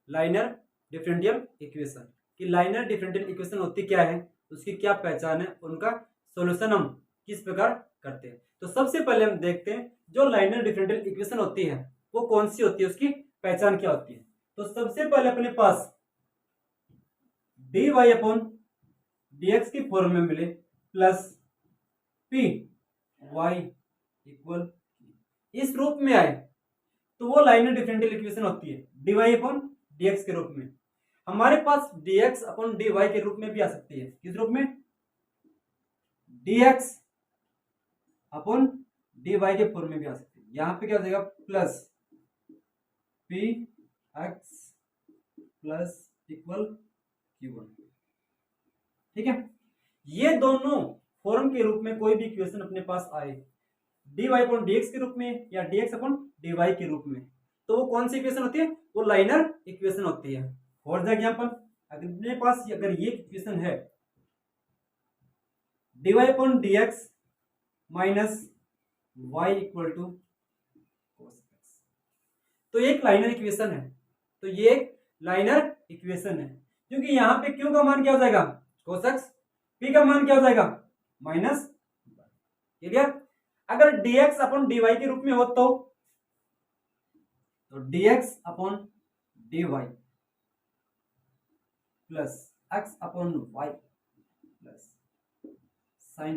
Liner differential equation कि liner differential equation होती क्या है, उसकी क्या पहचान है, उनका सॉल्यूशन हम किस प्रकार करते हैं। तो सबसे पहले हम देखते हैं जो लाइनर डिफरेंशियल इक्वेशन होती है वो कौन सी होती है, उसकी पहचान क्या होती है। तो सबसे पहले अपने पास dy अपॉन dx की फॉर्म में मिले प्लस पी वाई इक्वल इस रूप में आए तो वो लाइनर डिफरेंशियल इक्वेशन होती है dy अपॉन dx के रूप में। हमारे पास dx अपॉन dy के रूप में भी आ सकती है, किस रूप में, dx अपॉन dy के फॉर्म में भी आ सकती है। यहां पे क्या हो जाएगा plus P x plus equal q1, ठीक है। ये दोनों फॉर्म के रूप में कोई भी इक्वेशन अपने पास आए dy अपॉन dx के रूप में या dx अपॉन dy के रूप में, तो वो कौन सी इक्वेशन होती है, वो लाइनर इक्वेशन होती है। फॉर द एग्जांपल अपने पास अगर ये इक्वेशन है dy upon dx minus y equal to cos x, तो ये एक लाइनर इक्वेशन है। तो ये एक लाइनर इक्वेशन है क्योंकि यहाँ पे q का मान क्या हो जाएगा cos x, p का मान क्या हो जाएगा माइनस, क्लियर। अगर dx अपॉन dy के रूप में हो तो dx upon dy plus x upon y plus sign,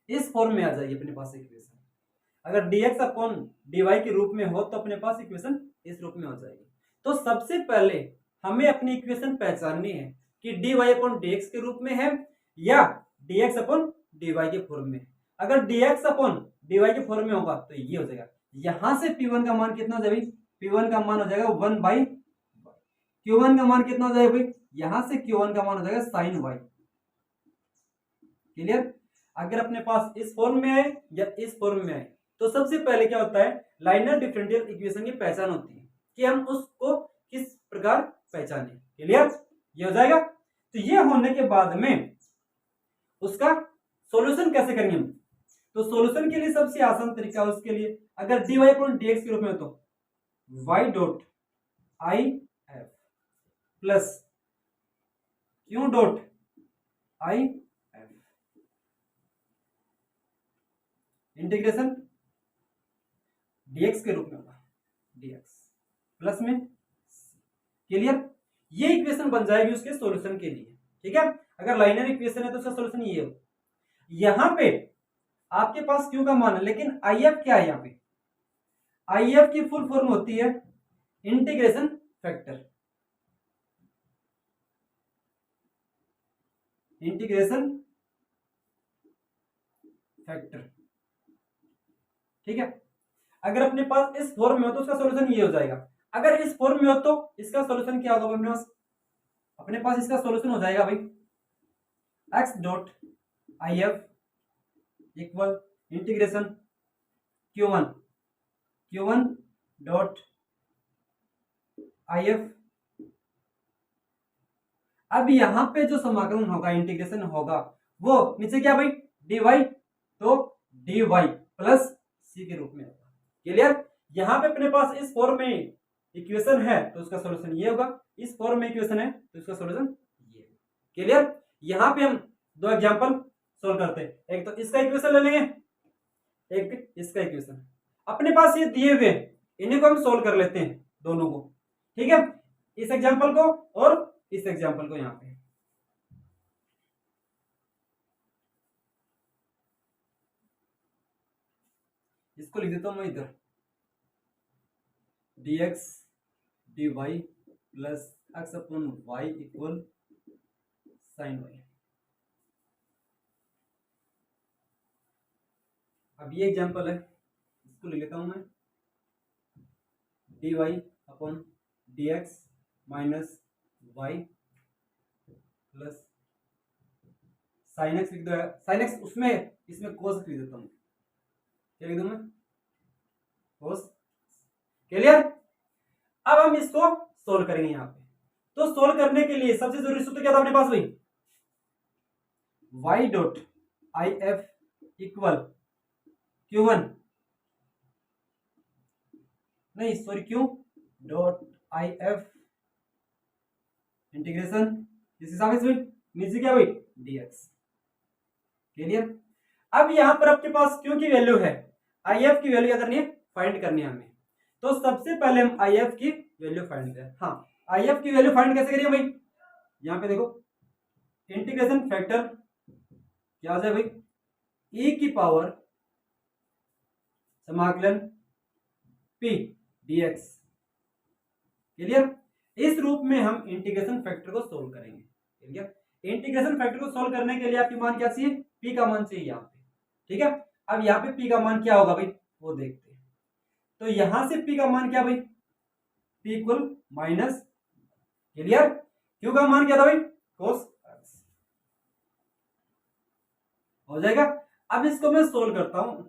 इस फॉर्म में आ जाएगी अपने पास इक्वेशन। अगर dx अपॉन dy के रूप में हो तो अपने पास इक्वेशन इस रूप में हो जाएगी। तो सबसे पहले हमें अपनी इक्वेशन पहचाननी है कि dy अपॉन dx के रूप में है या dx अपॉन dy के फॉर्म में। अगर dx अपॉन dy के फॉर्म में होगा तो ये हो जाएगा, यहां से p1 का मान कितना हो जाएगा, p1 का मान हो जाएगा 1 बाई, q1 का मान कितना हो जाएगा भाई, यहां से q1 का मान हो जाएगा साइन y, क्लियर। अगर अपने पास इस फॉर्म में आए या इस फॉर्म में आए तो सबसे पहले क्या होता है, लाइनर डिफरेंशियल इक्वेशन की पहचान होती है कि हम उसको किस प्रकार पहचाने, क्लियर, ये हो जाएगा। तो ये होने के बाद में उसका सॉल्यूशन कैसे करेंगे हम, तो सॉल्यूशन के लिए सबसे आसान तरीका उसके लिए अगर dy अपॉन dx के रूप में हो तो y dot I F plus q dot I F integration dx के रूप में होगा dx प्लस में, क्लियर। ये इक्वेशन बन जाएगी उसके सॉल्यूशन के लिए, ठीक है। अगर लाइनर इक्वेशन है तो उसका सॉल्यूशन ये हो। यहां पे आपके पास q का मान है लेकिन if क्या है, यहाँ पे if की फुल फॉर्म होती है इंटीग्रेशन फैक्टर, इंटीग्रेशन फैक्टर, ठीक है। अगर अपने पास इस फॉर्म में हो तो उसका सॉल्यूशन ये हो जाएगा। अगर इस फॉर्म में हो तो इसका सॉल्यूशन क्या होगा, अपने पास इसका सॉल्यूशन हो जाएगा भाई x dot I F equal integration q1 dot I F. अब यहां पे जो समाकलन होगा, इंटीग्रेशन होगा, वो नीचे क्या भाई dy, तो dy प्लस c के रूप में होगा, क्लियर। यहां पे अपने पास इस फॉर्म में इक्वेशन है तो उसका सॉल्यूशन ये होगा, इस फॉर्म में इक्वेशन है तो इसका सॉल्यूशन ये होगा, क्लियर। यहां पे हम दो एग्जांपल सॉल्व करते हैं, एक तो इसका इक्वेशन ले लेंगे, एक इसका इक्वेशन। अपने पास ये दिए हुए इन्हीं को हम सॉल्व कर लेते हैं दोनों को, ठीक है, इस एग्जांपल को और इस एग्जांपल को। यहां पे इसको लिख देता हूं मैं इधर dx dy plus x upon y equal sine y। अब ये एग्जांपल है, इसको ले लेता हूं मैं dy upon dx minus y plus sign x लिख दो, साइन x उसमें इसमें cos लिख देता हूं, क्या लिख दूं मैं cos, क्लियर। अब हम इसको सोल्व करेंगे यहां पे। तो सोल्व करने के लिए सबसे जरूरी सूत्र क्या था अपने पास भाई, y dot I F equal q1 नहीं sorry q dot I F integration इसके सापेक्ष भाई, नीचे क्या भाई dx। क्लियर। अब यहाँ पर आपके पास क्यों की वैल्यू है, IF की वैल्यू क्या करनी है, फाइंड करनी है हमें। तो सबसे पहले हम IF की वैल्यू फाइंड करें। हाँ, IF की वैल्यू फाइंड कैसे करिए भाई, यहाँ पे देखो इंटीग्रेशन फैक्टर क्या हो जाए भाई, e की पावर समाकलन p dx। क्लियर। इस रूप में हम इंटीग्रेशन फैक्टर को सोल्व करेंगे। क्लियर। इंटीग्रेशन फैक्टर को सोल्व करने के लिए आपकी मान क्या चाहिए, p का मान चाहिए यहाँ पे। ठीक है। अब यहाँ पे p का मान क्या होगा भाई, वो देखते हैं। तो यहां से p का मान क्या भाई, p equal minus, clear, q का मान क्या था भाई cos x हो जाएगा। अब इसको मैं सोल्व करता हूं,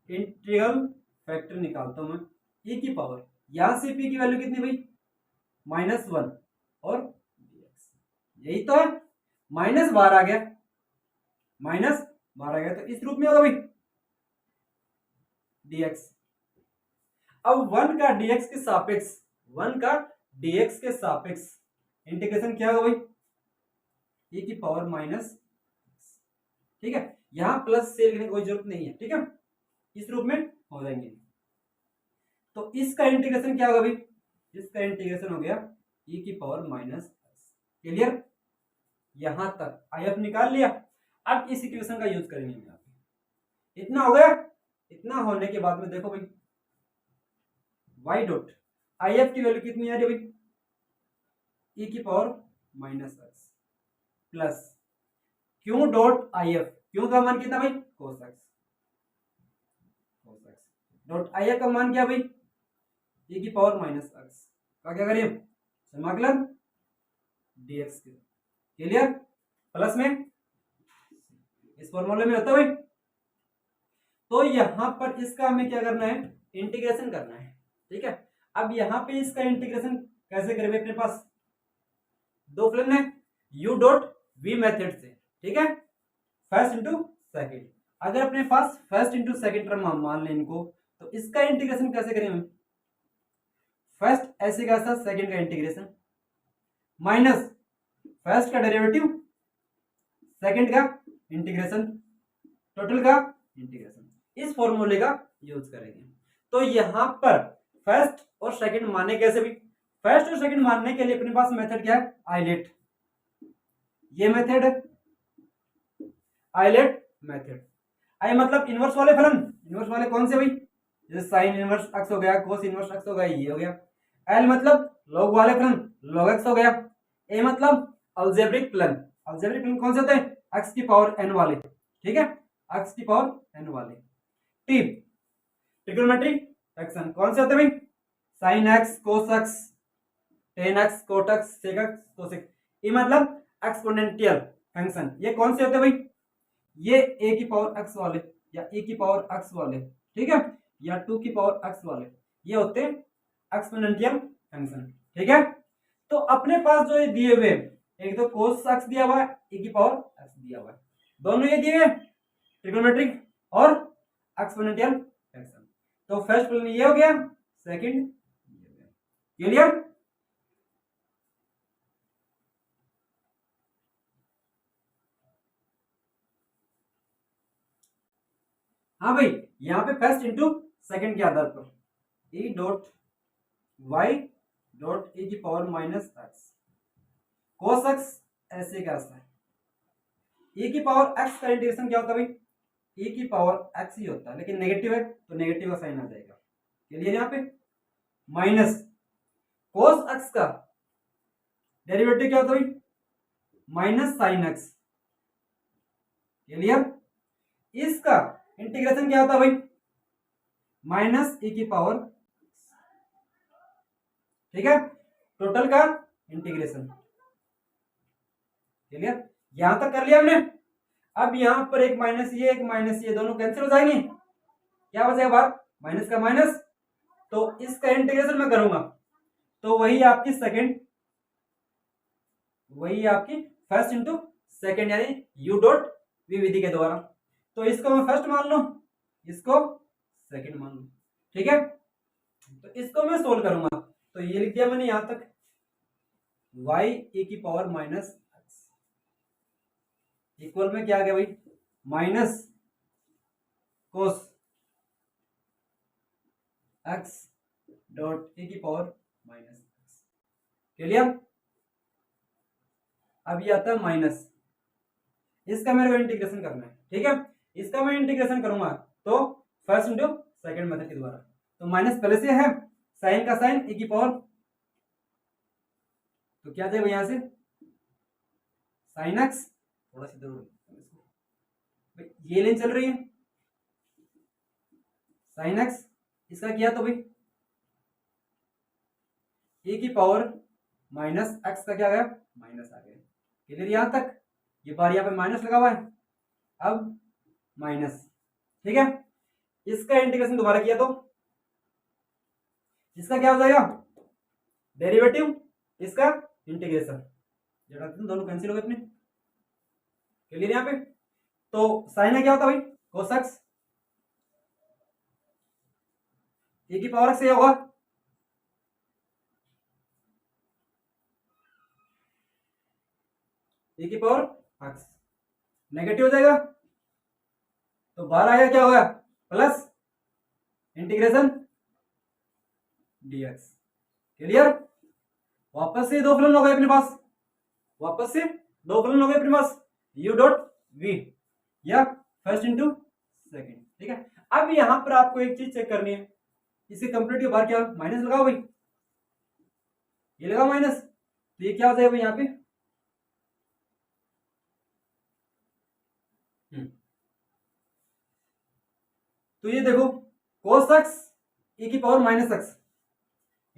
इंटीग्रल फैक्टर निकालता हूं मैं, e की पावर, यहां से p की वैल्यू कितनी भाई -1 और dx, यही तो है, -12 आ गया, -12 आ गया, तो इस रूप में होगा भाई dx। अब 1 का dx के सापेक्ष, 1 का dx के सापेक्ष इंटीग्रेशन क्या होगा भाई, e की पावर माइनस, ठीक है, यहां प्लस से लिखने की कोई जरूरत नहीं है। ठीक है, इस रूप में हो जाएंगे। तो इसका इंटीग्रेशन क्या होगा भाई, इसका इंटीग्रेशन हो गया e की पावर माइनस। क्लियर, यहां तक IF निकाल लिया। अब इस इक्वेशन का यूज करेंगे यहाँ पे। इतना हो गया, इतना होने के बाद में देखो भाई y डॉट IF की वैल्यू कितनी आ रही है भाई, e की power minus x plus q dot IF, q का मान कितना भाई cos x, डॉट IF का मान क्या भाई e की पावर माइनस x का क्या करिए समाकलन dx के। क्लियर, प्लस में इस फॉर्मूले में होता है भाई। तो यहां पर इसका हमें क्या करना है, इंटीग्रेशन करना है। ठीक है, अब यहां पे इसका इंटीग्रेशन कैसे करेंगे, अपने पास दो फलन है u डॉट v मेथड से। ठीक है, फर्स्ट इंटू सेकेंड, अगर अपने पास फर्स्ट इंटू सेकेंड टर्म हम मान लें इनको, तो इसका इंटीग्रेशन कैसे करें हम, फर्स्ट ऐसे का ऐसा, सेकेंड का इंटीग्रेशन माइनस फर्स्ट का डेरिवेटिव, सेकेंड का इंटीग्रेशन, टोटल का इंटीग्रेशन, इस फॉर्मूले का यूज करेंगे। तो यहां पर फर्स्ट और सेकंड मानने कैसे भी, फर्स्ट और सेकंड मानने के लिए अपने पास मेथड क्या है, आइलेट, ये मेथड है आइलेट मेथड। आई मतलब इनवर्स वाले फलन, इनवर्स वाले कौन से भाई, जैसे साइन इनवर्स एक्स हो गया, कोस इनवर्स एक्स हो गया, ये हो गया। एल मतलब लॉग वाले फलन, लॉग एक्स हो गया। ए मतलब अलजेब्रिक फलन, अलजेब्रिक फलन कौन से होते हैं, एक्स की पावर एन वाले। ठीक है, एक्स की पावर एन वाले। टी ट्रिग्नोमेट्रिक फंक्शन कौन से होते हैं भाई, sine x, cos x, tan x, cot x, sec x, cosec. ये मतलब एक्सपोनेंशियल फंक्शन, ये कौन से होते हैं भाई, ये ए की पावर एक्स वाले या ए की पावर एक्स वाले, ठीक है, या 2 की पावर एक्स वाले, ये होते हैं एक्सपोनेंशियल फंक्शन। ठीक है, तो अपने पास जो ये दिए हुए, एक तो कोस एक्स दिया हुआ है, ए की पावर एक्स दिया हुआ है, दोनों ये दिए हुए ट्रिग्नोमेट्रिक और एक्सपोनेंशियल फंक्शन। तो फर्स्ट फलन ये हो गया, सेकंड क्लियर। हाँ भाई, यहां पे फर्स्ट इंटू सेकंड के आधार पर e dot y dot a की power minus x, cos x ऐसे का ऐसा है, e की पावर x का इंटीग्रेशन क्या होता है भाई, e की पावर x ही होता है, लेकिन नेगेटिव है तो नेगेटिव का साइन आ जाएगा। क्लियर, यहाँ पे माइनस कोस x का डेरिवेटिव क्या होता है भाई, माइनस साइन x। क्लियर, इसका इंटीग्रेशन क्या होता है भाई, माइनस e की पावर, ठीक है, टोटल का इंटीग्रेशन। क्लियर, यहां तक कर लिया हमने। अब यहां पर एक माइनस ये दोनों कैंसिल हो जाएंगे, क्या बचेगा बाहर, माइनस का माइनस, तो इसका इंटीग्रेशन मैं करूंगा तो वही आपकी सेकंड, वही आपकी फर्स्ट इंटू सेकंड, यानी यू डॉट वी विधि के द्वारा। तो इसको मैं फर्स्ट मान लू, इसको सेकंड मान लू। ठीक है, तो इसको मैं सोल्व करूंगा, तो ये लिख दिया मैंने यहां तक। y e की पावर माइनस एक्स इक्वल में क्या आ गया भाई, minus cos x dot a की पावर माइनस एक्स। क्लियर? अब ये आता है माइनस, इसका मेरे को इंटीग्रेशन करना है, ठीक है। इसका मैं इंटीग्रेशन करूंगा तो फर्स्ट इंटू सेकंड मेथड के द्वारा, तो माइनस पहले से है, साइन का साइन e की पावर, तो क्या जाएगा यहां से साइन एक्स, थोड़ा सी दूर ये लाइन चल रही है साइन एक्स, इसका किया तो भाई e की पावर माइनस एक्स का क्या आ गया, माइनस आ गया। क्लियर यहां तक? ये बार यहाँ पे माइनस लगा हुआ है, अब माइनस, ठीक है। इसका इंटीग्रेशन दोबारा किया तो इसका क्या हो जाएगा, डेरिवेटिव, इसका इंटीग्रेशन, जरा दोनों कैंसिल हो गए अपने। क्लियर यहाँ पे? तो साइन है क्या होता भाई, कोस एक्स, ए की पावर एक्स ये होगा, ए की पावर एक्स, नेगेटिव हो जाएगा तो बाहर आएगा क्या होगा, प्लस इंटीग्रेशन dx। क्लियर? वापस से दो फलन हो गए अपने पास, वापस से दो फलन हो गए अपने पास, u डॉट v या फर्स्ट इंटू सेकेंड, ठीक है। अब यहां पर आपको एक चीज चेक करनी है, इसे कंप्लीट के बाहर क्या माइनस लगाओ भाई, ये लगा माइनस, तो ये क्या हो जाएगा यहाँ पे, तो ये देखो cos x e की पावर माइनस एक्स,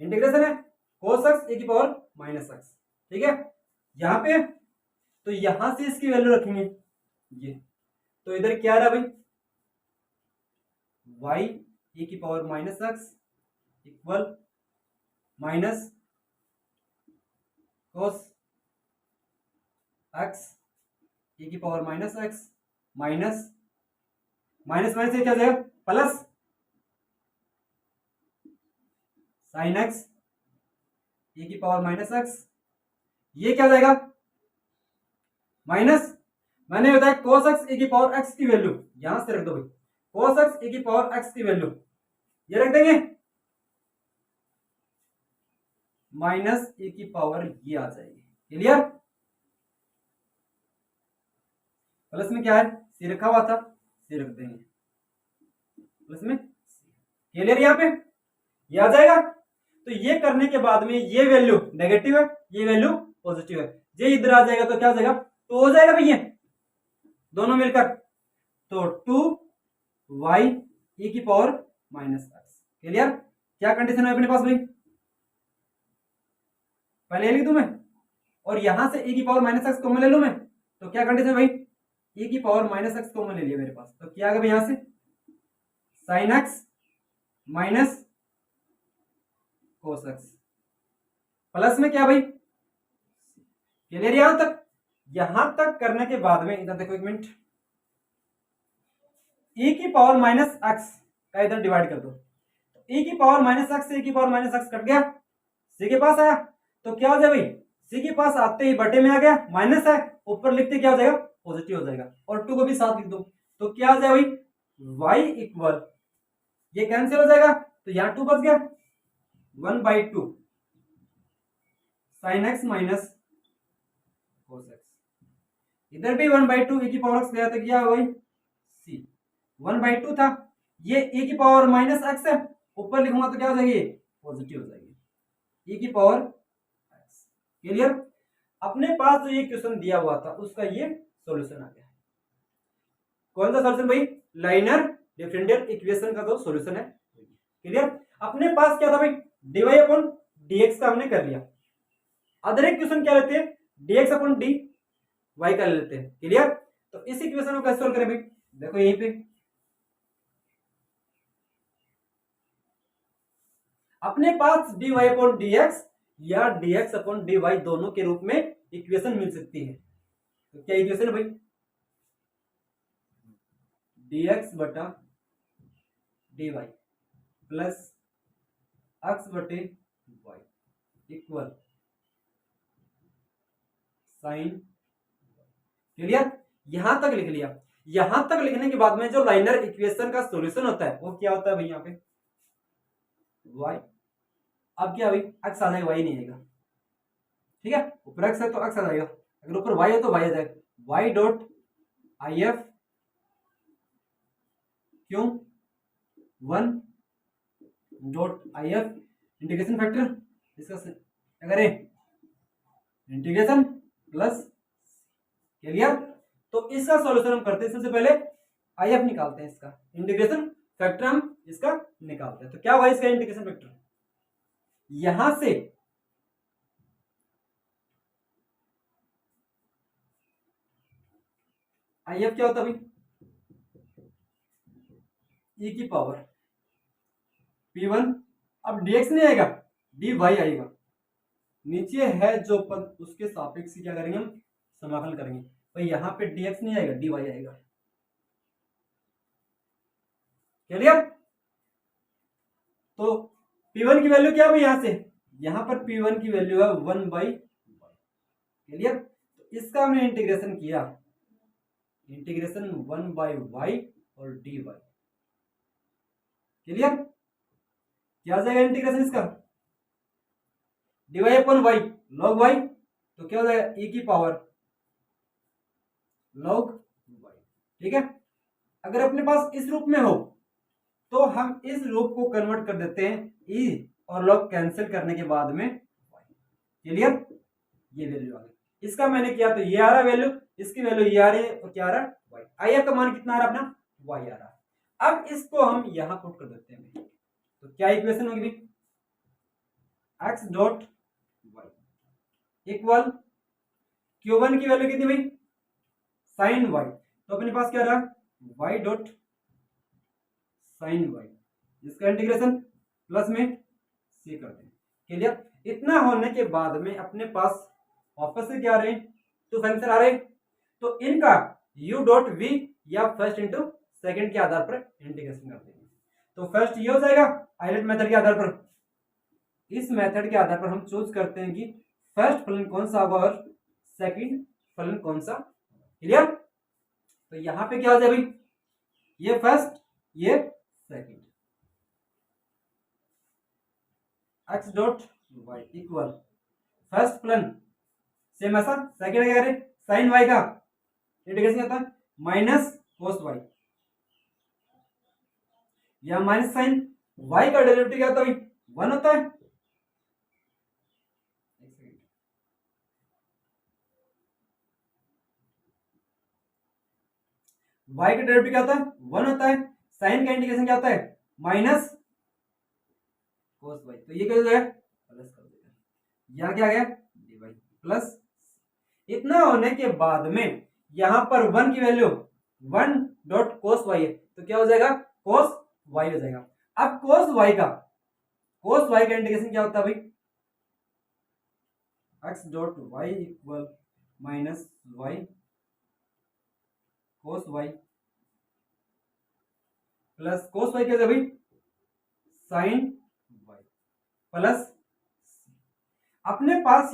इंटीग्रेशन है cos x e की पावर माइनस एक्स, ठीक है। यहां पे तो यहां से इसकी वैल्यू रखेंगे ये, तो इधर क्या रहा भाई, y e की power minus x equal minus cos x e की power minus x minus minus minus से क्या जाएगा प्लस साइन एक्स e की पावर माइनस एक्स, ये क्या जाएगा माइनस, मैंने बताया cos x e की पावर x की वैल्यू यहां से रख दो भाई, cos x e की पावर x की वैल्यू ये रख देंगे, माइनस e की पावर ये आ जाएगी। क्लियर? प्लस में क्या है, सी रखा हुआ था, सी रख देंगे प्लस में। क्लियर? यहाँ पे ये आ जाएगा, तो ये करने के बाद में ये वैल्यू नेगेटिव है, ये वैल्यू पॉजिटिव है, ये इधर आ जाएगा तो क्या हो जाएगा, तो हो जाएगा भैया दोनों मिलकर, तो 2y e की पावर माइनस एक्स। क्लियर? क्या कंडीशन है अपने पास भाई, पहले लिख दूं मैं, और यहां से e की पावर माइनस एक्स कॉमन ले लूं मैं, तो क्या कंडीशन भाई, e की पावर माइनस एक्स कॉमन ले लिया मेरे पास, तो क्या आ गया यहां से sine x minus cos x, plus में क्या भाई, क्लियर यहां तक? यहां तक करने के बाद में इधर देखो एक मिनट, e की पावर माइनस एक्स का इधर डिवाइड कर दो, e की पावर माइनस एक्स से e की पावर माइनस एक्स कट गया, c के पास आया, तो क्या हो जाए भाई, c के पास आते ही बटे में आ गया, माइनस है, ऊपर लिखते क्या हो जाएगा पॉजिटिव हो जाएगा, और 2 को भी साथ लिख दो, तो क्या हो जाए भाई y इक्वल, ये कैंसिल हो जाएगा, तो यहां 2 बच गया, 1/2 sine x minus cos x, इधर भी 1/2 e की पावर एक्स गया, तो क्या हो भाई c 1/2 था, ये e की पावर माइनस एक्स है, ऊपर लिखूंगा तो क्या हो जाएगी पॉजिटिव हो जाएगी e की पावर एक्स। क्लियर? अपने पास जो ये क्वेश्चन दिया हुआ था उसका ये सॉल्यूशन आ गया, कौन सा सॉल्यूशन भाई, लाइनर डिफरेंशियल इक्वेशन का जो सॉल्यूशन है। क्लियर? अपने पास क्या था भाई, dy अपॉन dx का हमने कर लिया, अदर एक क्वेश्चन क्या लेते हैं, dx अपॉन dy का ले लेते हैं। क्लियर? तो इस इक्वेशन को कैसे सॉल्व करें भाई, देखो यहीं पे अपने पास dy अपॉन dx या dx अपॉन dy दोनों के रूप में इक्वेशन मिल सकती है, तो क्या इक्वेशन है भाई, dx बटा dy प्लस x बटे y इक्वल साइन। क्लियर? यहां तक लिख लिया। यहां तक लिखने के बाद में जो लाइनर इक्वेशन का सॉल्यूशन होता है वो क्या होता है भाई? यहाँ पे y। अब क्या भाई? x आ जाएगा, y नहीं आएगा। ठीक है, ऊपर x है तो x आ जाएगा, अगर ऊपर y है तो y आ जाएगा। y डॉट आई एफ क्यों 1 dot I F integration factor इसका अगर इंटीग्रेशन प्लस। क्लियर? तो इसका सॉल्यूशन हम करते हैं, सबसे पहले आई एफ निकालते हैं, इसका इंटीग्रेशन फैक्टर हम इसका निकालते हैं। तो क्या हुआ इसका इंटीग्रेशन फैक्टर? यहां से आई एफ क्या होता है भाई? e की पावर p1। अब dx नहीं आएगा, dy आएगा। नीचे है जो पद उसके सापेक्ष क्या करेंगे हम? समाकलन करेंगे। भाई यहाँ पे dx नहीं आएगा, dy आएगा। क्लियर? तो p1 की वैल्यू क्या हुई? यहां से यहां पर p1 की वैल्यू है 1/y। क्लियर? तो इसका हमने इंटीग्रेशन किया, इंटीग्रेशन 1/y और dy। क्लियर? क्या आ जाएगा इंटीग्रेशन इसका? dy अपन y log y, तो क्या हो जाएगा? e की पावर log y। ठीक है, अगर अपने पास इस रूप में हो तो हम इस रूप को कन्वर्ट कर देते हैं, e और log कैंसिल करने के बाद में y। क्लियर? ये वैल्यू आ गई। इसका मैंने किया तो ये आ रहा वैल्यू, इसकी वैल्यू ये आ रही है, और क्या आ रहा है? y। आई का मान कितना आ रहा है अपना? y आ रहा है। अब इसको हम यहां पुट कर देते हैं, तो क्या इक्वेशन होगी? x dot y equal q1 की वैल्यू कितनी भाई? Sine y। तो अपने पास क्या रहा? y डॉट साइन y, जिसका इंटीग्रेशन प्लस में c कर दें। क्लियर? इतना होने के बाद में अपने पास वापस से क्या आ रहे? तो फंक्शन आ रहे, तो इनका u डॉट v या फर्स्ट इंटू सेकेंड के आधार पर इंटीग्रेशन कर देंगे। तो फर्स्ट ये हो जाएगा आइलेट मेथड के आधार पर। इस मेथड के आधार पर हम चूज करते हैं कि फर्स्ट फलन कौन सा होगा और सेकंड फलन कौन सा। क्लियर? तो यहां पे क्या हो जाए भाई? ये फर्स्ट, ये second. x dot y equal first फलन सेम ऐसा, सेकंड क्या करें? साइन y का इंटीग्रेशन होता है माइनस कोस y, या माइनस साइन y का डेरिवेटिव क्या होता है? 1 होता है। y का डेरिवेटिव क्या होता है? 1 होता है। साइन का इंटीग्रेशन क्या होता है? Minus cos y। तो ये क्या हो जाएगा? प्लस कर देगा, यहाँ क्या आ गया? dy plus. इतना होने के बाद में यहां पर 1 की वैल्यू 1 डॉट कोस y है, तो क्या हो जाएगा? कोस y हो जाएगा। अब कोस y का इंटीग्रेशन क्या होता है भाई? x dot y equal minus y कोस y प्लस कोस y क्या है भाई? साइन y प्लस अपने पास